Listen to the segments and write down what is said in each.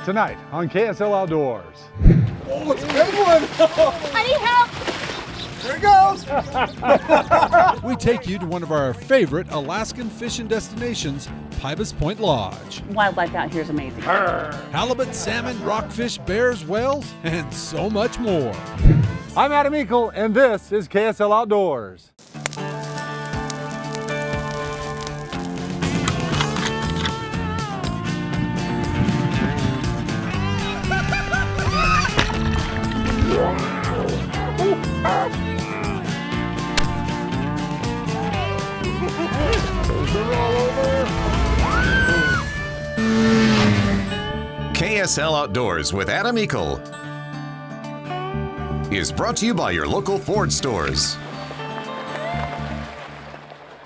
Tonight on KSL Outdoors. Oh, it's a good one! I need help! There it goes! We take you to one of our favorite Alaskan fishing destinations, Pybus Point Lodge. Wildlife out here is amazing. Halibut, salmon, rockfish, bears, whales, and so much more. I'm Adam Eakle, and this is KSL Outdoors. KSL Outdoors with Adam Eakle is brought to you by your local Ford stores.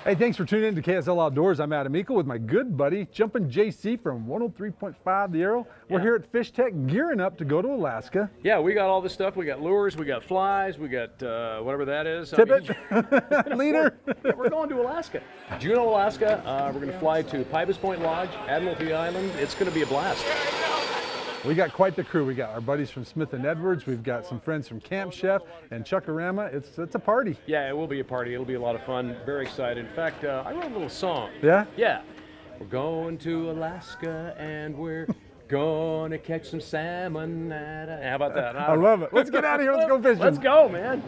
Hey, thanks for tuning in to KSL Outdoors. I'm Adam Eakle with my good buddy, Jumpin' JC from 103.5 The Arrow. We're here at Fish Tech gearing up to go to Alaska. Yeah, we got all this stuff. We got lures, we got flies, we got whatever that is. Tippet, leader. Yeah, we're going to Alaska. Juneau, Alaska. We're going to fly to Pybus Point Lodge, Admiralty Island. It's going to be a blast. We got quite the crew. We got our buddies from Smith & Edwards. We've got some friends from Camp Chef and Chuckarama. It's a party. Yeah, it will be a party. It'll be a lot of fun. Very excited. In fact, I wrote a little song. Yeah? Yeah. We're going to Alaska and we're going to catch some salmon. How about that? I love it. Let's get out of here. Let's go fishing. Let's go, man.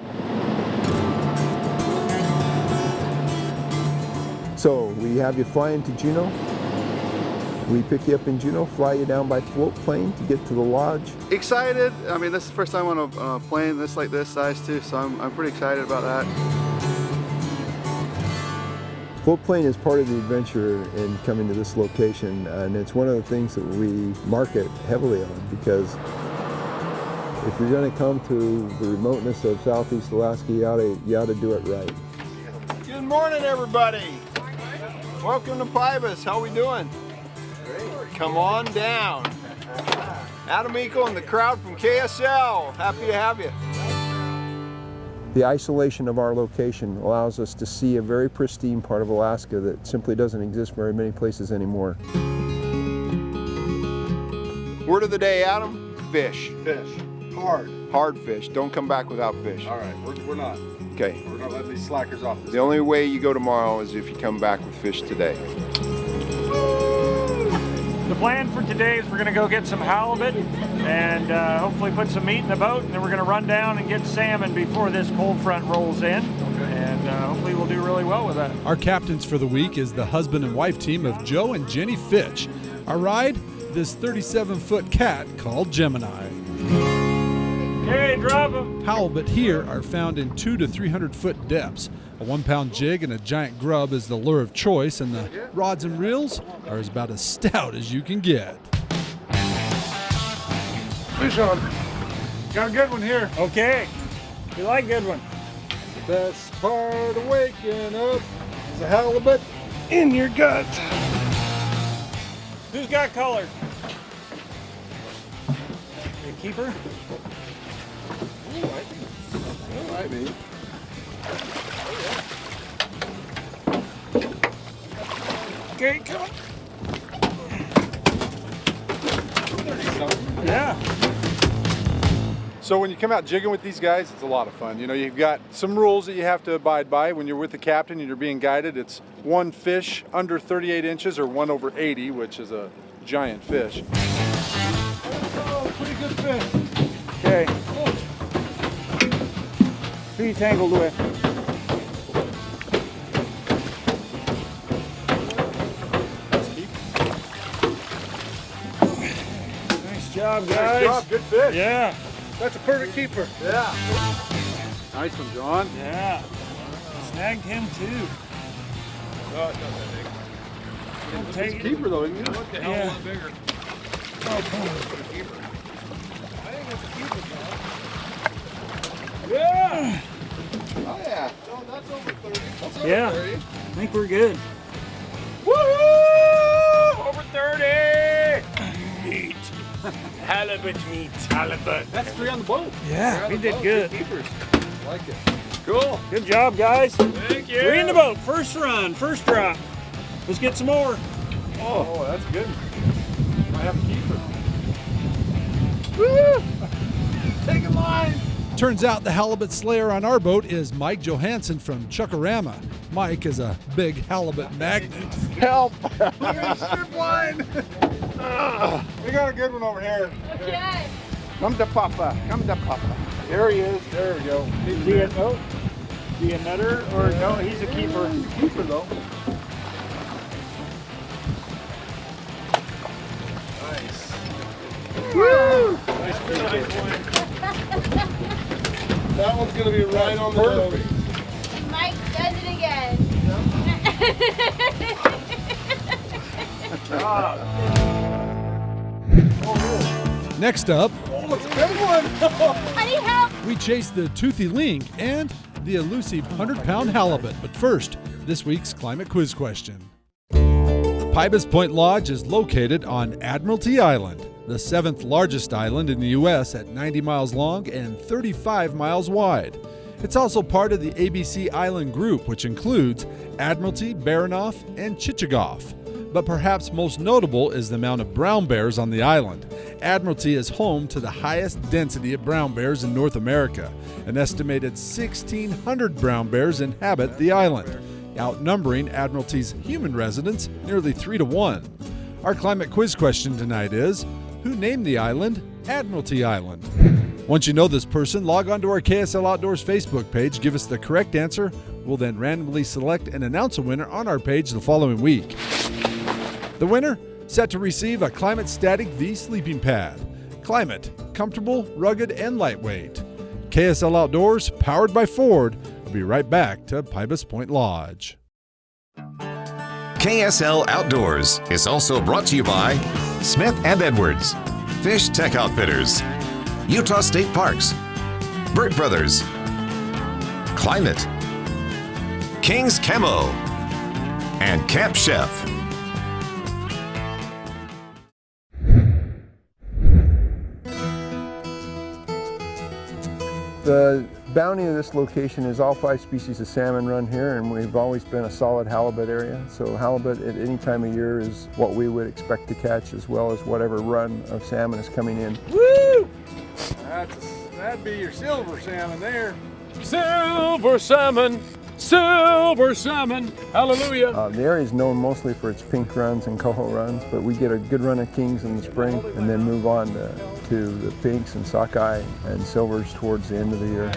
So, we have you flying to Juneau. We pick you up in Juneau, fly you down by float plane to get to the lodge. Excited. I mean, this is the first time on a plane this size too, so I'm pretty excited about that. Float plane is part of the adventure in coming to this location, and it's one of the things that we market heavily on, because if you're going to come to the remoteness of Southeast Alaska, you ought to do it right. Good morning, everybody. Welcome to Pybus. How we doing? Come on down. Adam Eakle and the crowd from KSL. Happy to have you. The isolation of our location allows us to see a very pristine part of Alaska that simply doesn't exist very many places anymore. Word of the day, Adam? Fish. Fish. Hard. Hard fish. Don't come back without fish. All right, we're not. Okay. We're not letting these slackers off this. The only way you go tomorrow is if you come back with fish today. The plan for today is we're going to go get some halibut and hopefully put some meat in the boat, and then we're going to run down and get salmon before this cold front rolls in. And hopefully we'll do really well with that. Our captains for the week is the husband and wife team of Joe and Jenny Fitch. Our ride, this 37-foot cat called Gemini. Okay, drop them. Halibut here are found in 200 to 300 foot depths. A 1-pound jig and a giant grub is the lure of choice, and the rods and reels are about as stout as you can get. Fish on. Got a good one here. Okay, we like good one. The best part of waking up is a halibut in your gut. Who's got color? The keeper? Might be. Okay, come on. Yeah. So when you come out jigging with these guys, it's a lot of fun. You know, you've got some rules that you have to abide by when you're with the captain and you're being guided. It's one fish under 38 inches or one over 80, which is a giant fish. Oh, pretty good fish. Okay. Who you tangled with? Nice job, guys. Nice job, good fish. Yeah. That's a perfect keeper. Yeah. Nice one, John. Yeah. Snagged him too. Oh, it's not that big. Take It's a keeper though, isn't it? Look, the hell a lot bigger. Oh, come on. I think it's a keeper, John. Yeah. Oh yeah. Oh, that's over 30. That's over Yeah. 30. I think we're good. Woohoo! Over 30! Meat. Halibut meat. Halibut. That's 3 on the boat. Yeah, we did good. Keepers. Like it. Cool. Good job, guys. Thank you. 3 in the boat. First run, first drop. Let's get some more. Oh, that's good. Might have a keeper. Turns out the halibut slayer on our boat is Mike Johansson from Chuckarama. Mike is a big halibut magnet. Help! Strip line! We got a good one over here. Okay. Come to Papa. Come to Papa. There he is. There we go. Is he a nutter or no? He's a keeper. Keeper though. Nice. Woo! Nice one. That one's gonna be right on the nose. Mike does it again. Next up, Oh, it's a big one. I need help. we chase the toothy link and the elusive 100-pound halibut. But first, this week's climate quiz question. Pybus Point Lodge is located on Admiralty Island, the 7th largest island in the U.S. at 90 miles long and 35 miles wide. It's also part of the ABC Island Group, which includes Admiralty, Baranof, and Chichagof. But perhaps most notable is the amount of brown bears on the island. Admiralty is home to the highest density of brown bears in North America. An estimated 1,600 brown bears inhabit the island, outnumbering Admiralty's human residents nearly 3 to 1. Our climate quiz question tonight is, who named the island Admiralty Island? Once you know this person, log on to our KSL Outdoors Facebook page, give us the correct answer. We'll then randomly select and announce a winner on our page the following week. The winner, set to receive a Climate Static V sleeping pad. Climate, comfortable, rugged, and lightweight. KSL Outdoors, powered by Ford. We'll be right back to Pybus Point Lodge. KSL Outdoors is also brought to you by Smith & Edwards, Fish Tech Outfitters, Utah State Parks, Burt Brothers, Climate, King's Camo, and Camp Chef. The bounty of this location is all 5 species of salmon run here, and we've always been a solid halibut area. So halibut at any time of year is what we would expect to catch, as well as whatever run of salmon is coming in. Woo! That'd be your silver salmon there. Silver salmon, silver salmon, hallelujah. The area is known mostly for its pink runs and coho runs, but we get a good run of kings in the spring and then move on to the pinks and sockeye and silvers towards the end of the year.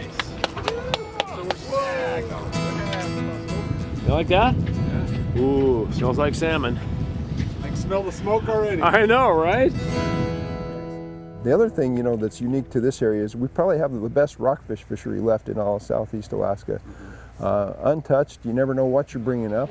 You like that? Yeah. Ooh, smells like salmon. I can smell the smoke already. I know, right? The other thing, you know, that's unique to this area is we probably have the best rockfish fishery left in all of Southeast Alaska. Untouched, you never know what you're bringing up.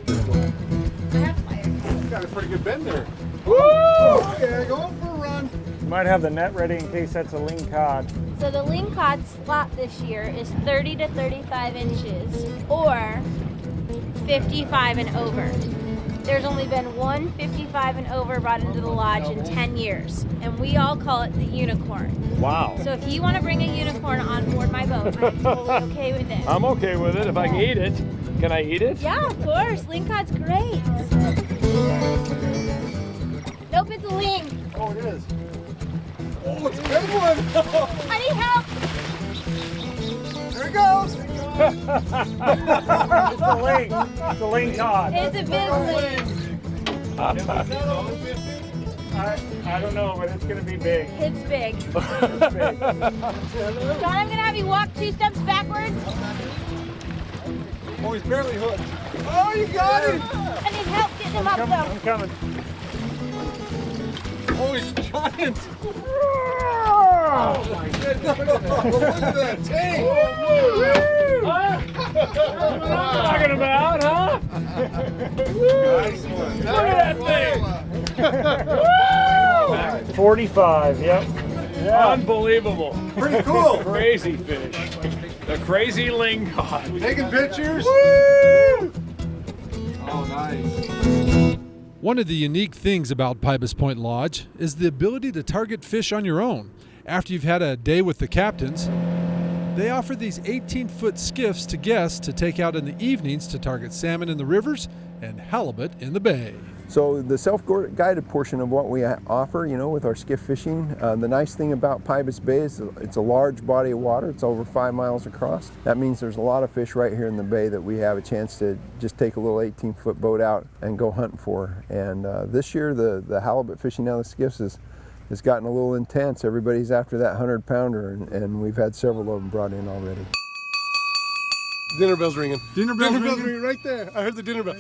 Got a pretty good bend there. Woo! Okay, going for a run. Might have the net ready in case that's a ling cod. So the ling cod slot this year is 30 to 35 inches or 55 and over. There's only been one 55 and over brought into the lodge in 10 years, and we all call it the unicorn. Wow. So if you want to bring a unicorn on board my boat, I'm totally okay with it. I'm okay with it if I can eat it. Can I eat it? Yeah, of course. Ling cod's great. Nope, it's a ling. Oh, it is. Oh, it's a big one. I need help. There it goes. It's a ling. It's a ling cod. It's a big ling. I don't know, but it's going to be big. It's big. It's big. John, I'm going to have you walk 2 steps backward. Oh, he's barely hooked. Oh, you got him. I need help getting him up, though. I'm coming. Oh, he's giant. Oh, my goodness. Look at that tank. What I'm talking about, huh? Nice one. Look at that thing. 45, yep. Yeah. Unbelievable. Pretty cool. Crazy fish. The crazy ling cod. Taking pictures. Woo! Oh, nice. One of the unique things about Pybus Point Lodge is the ability to target fish on your own. After you've had a day with the captains, they offer these 18-foot skiffs to guests to take out in the evenings to target salmon in the rivers and halibut in the bay. So the self-guided portion of what we offer, you know, with our skiff fishing, the nice thing about Pybus Bay is it's a large body of water. It's over 5 miles across. That means there's a lot of fish right here in the bay that we have a chance to just take a little 18-foot boat out and go hunting for. And this year the halibut fishing out of the skiffs has gotten a little intense. Everybody's after that 100-pounder, and we've had several of them brought in already. Dinner bell's ringing. Dinner bell's ringing right there. I heard the dinner bell.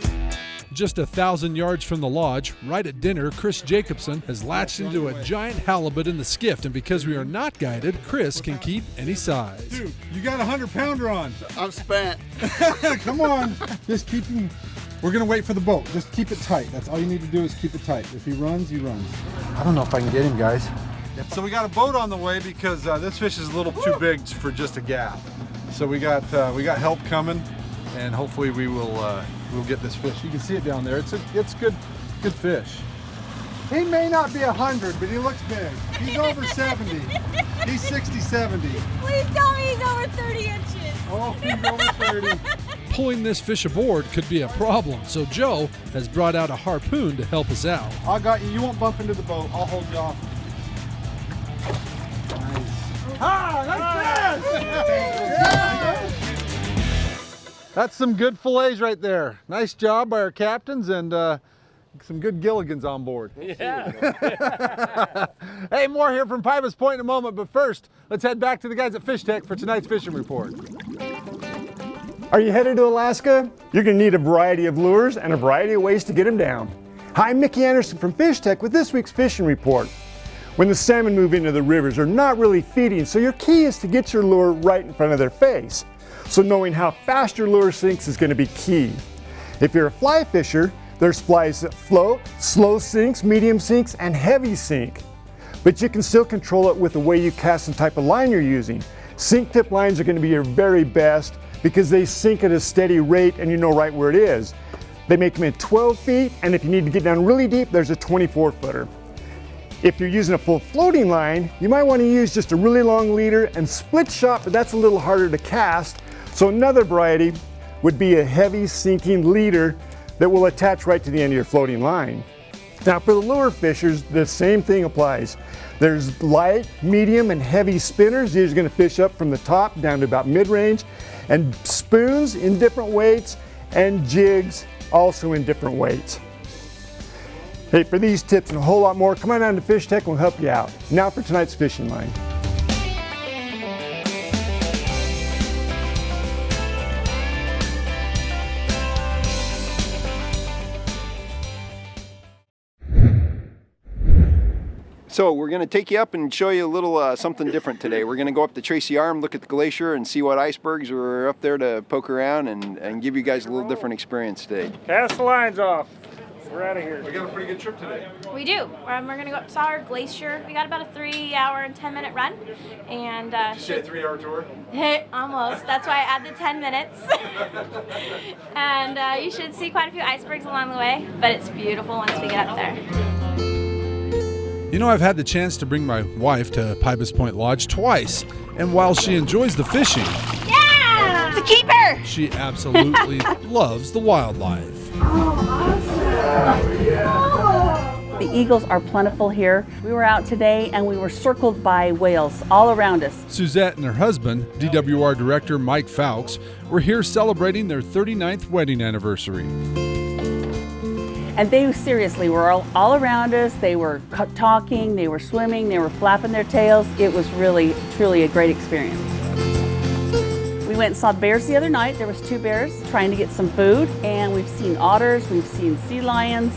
Just 1,000 yards from the lodge, right at dinner, Chris Jacobson has latched into a giant halibut in the skiff, and because we are not guided, Chris can keep any size. Dude, you got a 100-pounder on. I'm spent. Come on. Just keep him. We're going to wait for the boat. Just keep it tight. That's all you need to do is keep it tight. If he runs, he runs. I don't know if I can get him, guys. So we got a boat on the way because this fish is a little too big for just a gaff. So we got help coming, and hopefully we'll get this fish. You can see it down there. It's good fish. He may not be 100, but he looks big. He's over 70. He's 60, 70. Please tell me he's over 30 inches. Oh, he's over 30. Pulling this fish aboard could be a problem, so Joe has brought out a harpoon to help us out. I got you. You won't bump into the boat. I'll hold you off. Nice. Ah, nice fish! That's some good fillets right there. Nice job by our captains, and some good Gilligans on board. Yeah. Hey, more here from Pybus Point in a moment, but first, let's head back to the guys at Fish Tech for tonight's fishing report. Are you headed to Alaska? You're going to need a variety of lures and a variety of ways to get them down. Hi, I'm Mickey Anderson from Fish Tech with this week's fishing report. When the salmon move into the rivers, they're not really feeding, so your key is to get your lure right in front of their face. So knowing how fast your lure sinks is going to be key. If you're a fly fisher, there's flies that float, slow sinks, medium sinks, and heavy sink. But you can still control it with the way you cast and type of line you're using. Sink tip lines are going to be your very best because they sink at a steady rate and you know right where it is. They make them at 12 feet, and if you need to get down really deep, there's a 24-footer. If you're using a full floating line, you might want to use just a really long leader and split shot, but that's a little harder to cast. So another variety would be a heavy sinking leader that will attach right to the end of your floating line. Now for the lure fishers, the same thing applies. There's light, medium, and heavy spinners. These are going to fish up from the top down to about mid-range, and spoons in different weights, and jigs also in different weights. Hey, for these tips and a whole lot more, come on down to Fish Tech and we'll help you out. Now for tonight's fishing line. So we're going to take you up and show you a little something different today. We're going to go up to Tracy Arm, look at the glacier, and see what icebergs are up there to poke around and give you guys a little different experience today. Cast the lines off. We're out of here. We got a pretty good trip today. We do. We're going to go up to our Glacier. We got about a 3-hour and 10-minute run. And Did you say a 3-hour tour? almost. That's why I add the 10 minutes. And you should see quite a few icebergs along the way, but it's beautiful once we get up there. You know, I've had the chance to bring my wife to Pybus Point Lodge twice, and while she enjoys the fishing, yeah, it's a keeper. She absolutely loves the wildlife. The eagles are plentiful here. We were out today and we were circled by whales all around us. Suzette and her husband, DWR director Mike Fowkes, were here celebrating their 39th wedding anniversary. And they seriously were all around us. They were talking, they were swimming, they were flapping their tails. It was really, truly a great experience. We went and saw bears the other night. There was 2 bears trying to get some food. And we've seen otters, we've seen sea lions.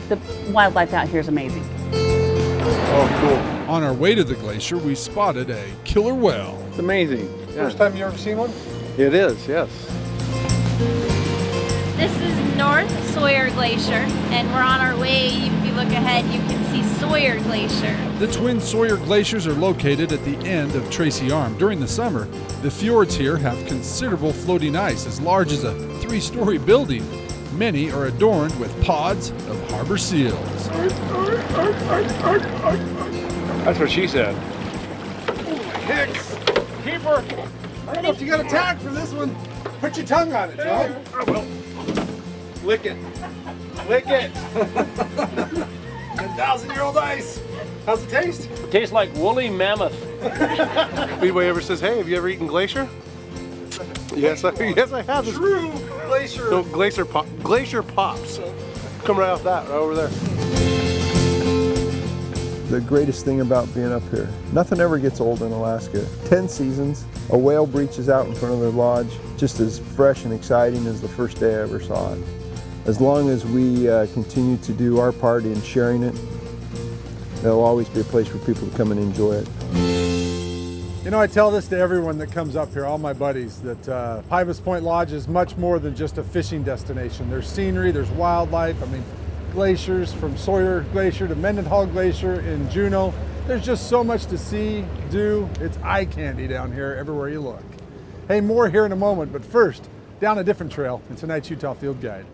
The wildlife out here is amazing. Oh, cool. On our way to the glacier, we spotted a killer whale. It's amazing. Yeah. First time you ever seen one? It is, yes. This is North Sawyer Glacier, and we're on our way. If you look ahead, you can see Sawyer Glacier. The twin Sawyer glaciers are located at the end of Tracy Arm. During the summer, the fjords here have considerable floating ice as large as a 3-story building. Many are adorned with pods of harbor seals. That's what she said. Hicks! Keeper! I don't know if you got a tag for this one. Put your tongue on it, Joe. I will. Lick it. Lick it. 10,000-year-old ice. How's it taste? It tastes like woolly mammoth. Speedway ever says, hey, have you ever eaten Glacier? Yes, I have. True Glacier. No, Glacier Pops. Come right off that, right over there. The greatest thing about being up here, nothing ever gets old in Alaska. 10 seasons, a whale breaches out in front of the lodge, just as fresh and exciting as the first day I ever saw it. As long as we continue to do our part in sharing it, there'll always be a place for people to come and enjoy it. You know, I tell this to everyone that comes up here, all my buddies, that Pybus Point Lodge is much more than just a fishing destination. There's scenery, there's wildlife. I mean, glaciers from Sawyer Glacier to Mendenhall Glacier in Juneau. There's just so much to see, do. It's eye candy down here everywhere you look. Hey, more here in a moment, but first, down a different trail in tonight's Utah Field Guide.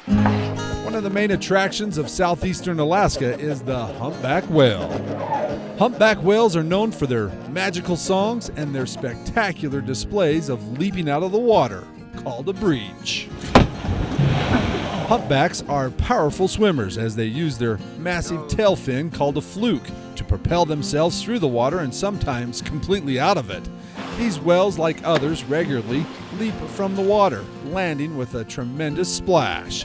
One of the main attractions of southeastern Alaska is the humpback whale. Humpback whales are known for their magical songs and their spectacular displays of leaping out of the water, called a breach. Humpbacks are powerful swimmers as they use their massive tail fin called a fluke to propel themselves through the water and sometimes completely out of it. These whales, like others, regularly leap from the water, landing with a tremendous splash.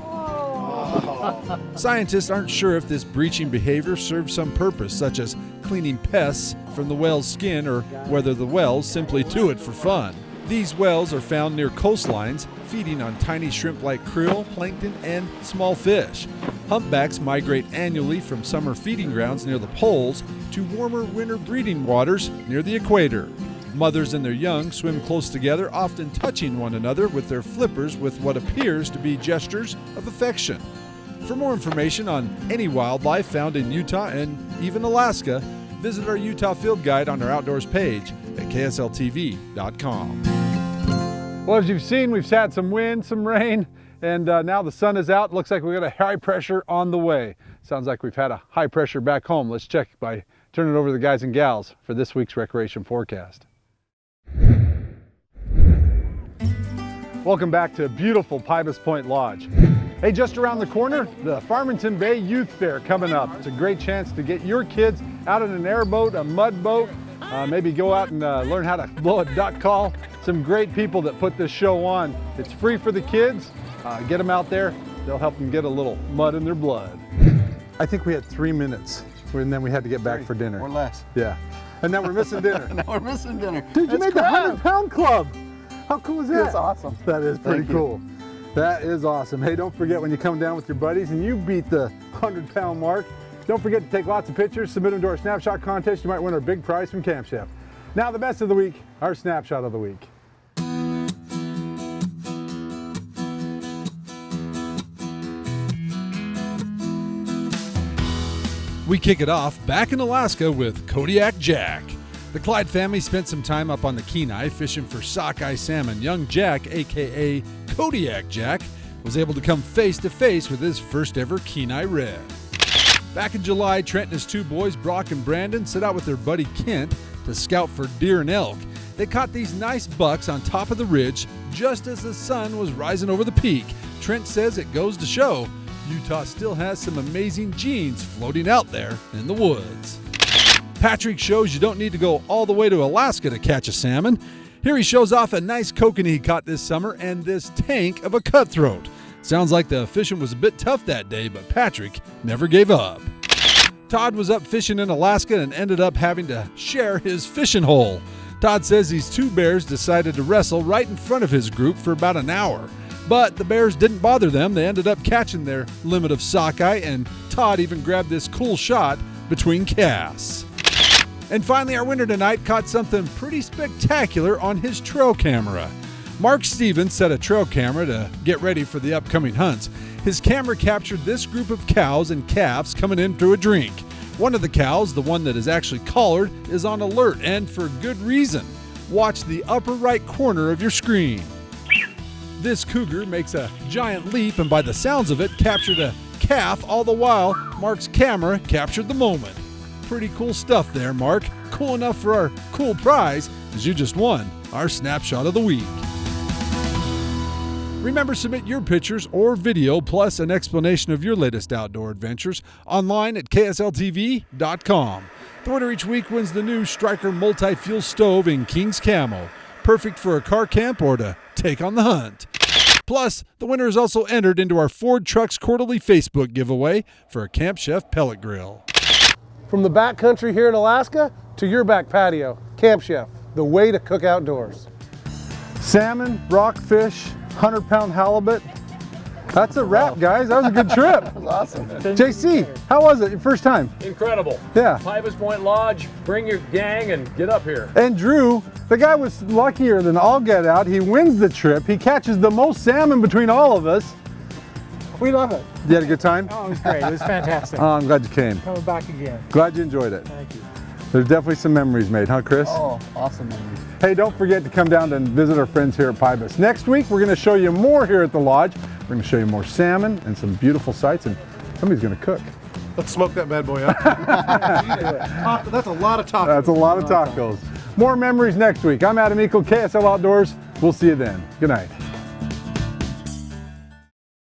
Scientists aren't sure if this breaching behavior serves some purpose, such as cleaning pests from the whale's skin, or whether the whales simply do it for fun. These whales are found near coastlines, feeding on tiny shrimp-like krill, plankton, and small fish. Humpbacks migrate annually from summer feeding grounds near the poles to warmer winter breeding waters near the equator. Mothers and their young swim close together, often touching one another with their flippers with what appears to be gestures of affection. For more information on any wildlife found in Utah and even Alaska, visit our Utah Field Guide on our Outdoors page at ksltv.com. Well, as you've seen, we've had some wind, some rain, and now the sun is out. Looks like we've got a high pressure on the way. Sounds like we've had a high pressure back home. Let's check by turning it over to the guys and gals for this week's recreation forecast. Welcome back to beautiful Pybus Point Lodge. Hey, just around the corner, the Farmington Bay Youth Fair coming up. It's a great chance to get your kids out in an airboat, a mud boat, maybe go out and learn how to blow a duck call. Some great people that put this show on. It's free for the kids. Get them out there. They'll help them get a little mud in their blood. I think we had 3 minutes, and then we had to get back for dinner. Or less. Yeah. And now we're missing dinner. Now we're missing dinner. Dude, you made the 100-pound club. How cool is that? That's awesome. That is pretty cool. That is awesome. Hey, don't forget when you come down with your buddies and you beat the 100-pound mark, don't forget to take lots of pictures, submit them to our Snapshot contest. You might win our big prize from Camp Chef. Now the best of the week, our Snapshot of the week. We kick it off back in Alaska with Kodiak Jack. The Clyde family spent some time up on the Kenai fishing for sockeye salmon. Young Jack, aka Kodiak Jack, was able to come face to face with his first ever Kenai red. Back in July, Trent and his two boys, Brock and Brandon, set out with their buddy Kent to scout for deer and elk. They caught these nice bucks on top of the ridge just as the sun was rising over the peak. Trent says it goes to show Utah still has some amazing genes floating out there in the woods. Patrick shows you don't need to go all the way to Alaska to catch a salmon. Here he shows off a nice kokanee he caught this summer and this tank of a cutthroat. Sounds like the fishing was a bit tough that day, but Patrick never gave up. Todd was up fishing in Alaska and ended up having to share his fishing hole. Todd says these two bears decided to wrestle right in front of his group for about an hour. But the bears didn't bother them. They ended up catching their limit of sockeye, and Todd even grabbed this cool shot between casts. And finally, our winner tonight caught something pretty spectacular on his trail camera. Mark Stevens set a trail camera to get ready for the upcoming hunts. His camera captured this group of cows and calves coming in to a drink. One of the cows, the one that is actually collared, is on alert, and for good reason. Watch the upper right corner of your screen. This cougar makes a giant leap and by the sounds of it captured a calf, all the while Mark's camera captured the moment. Pretty cool stuff there, Mark. Cool enough for our cool prize, as you just won our Snapshot of the Week. Remember, submit your pictures or video plus an explanation of your latest outdoor adventures online at ksltv.com. The winner each week wins the new Striker multi-fuel stove in King's Camo, perfect for a car camp or to take on the hunt. Plus, the winner is also entered into our Ford Trucks quarterly Facebook giveaway for a Camp Chef pellet grill. From the backcountry here in Alaska to your back patio, Camp Chef, the way to cook outdoors. Salmon, rockfish, 100-pound halibut. That's a wrap, guys. That was a good trip. That was awesome. JC, how was it your first time? Incredible. Yeah. Pybus Point Lodge, bring your gang and get up here. And Drew, the guy was luckier than all get out. He wins the trip. He catches the most salmon between all of us. We love it. You had a good time? Oh, it was great. It was fantastic. Oh, I'm glad you came. Coming back again. Glad you enjoyed it. Thank you. There's definitely some memories made, huh, Chris? Oh, awesome memories. Hey, don't forget to come down and visit our friends here at Pybus. Next week, we're going to show you more here at the lodge. We're going to show you more salmon and some beautiful sights, and somebody's going to cook. Let's smoke that bad boy up. That's a lot of tacos. That's a lot of tacos. More memories next week. I'm Adam Eakle, KSL Outdoors. We'll see you then. Good night.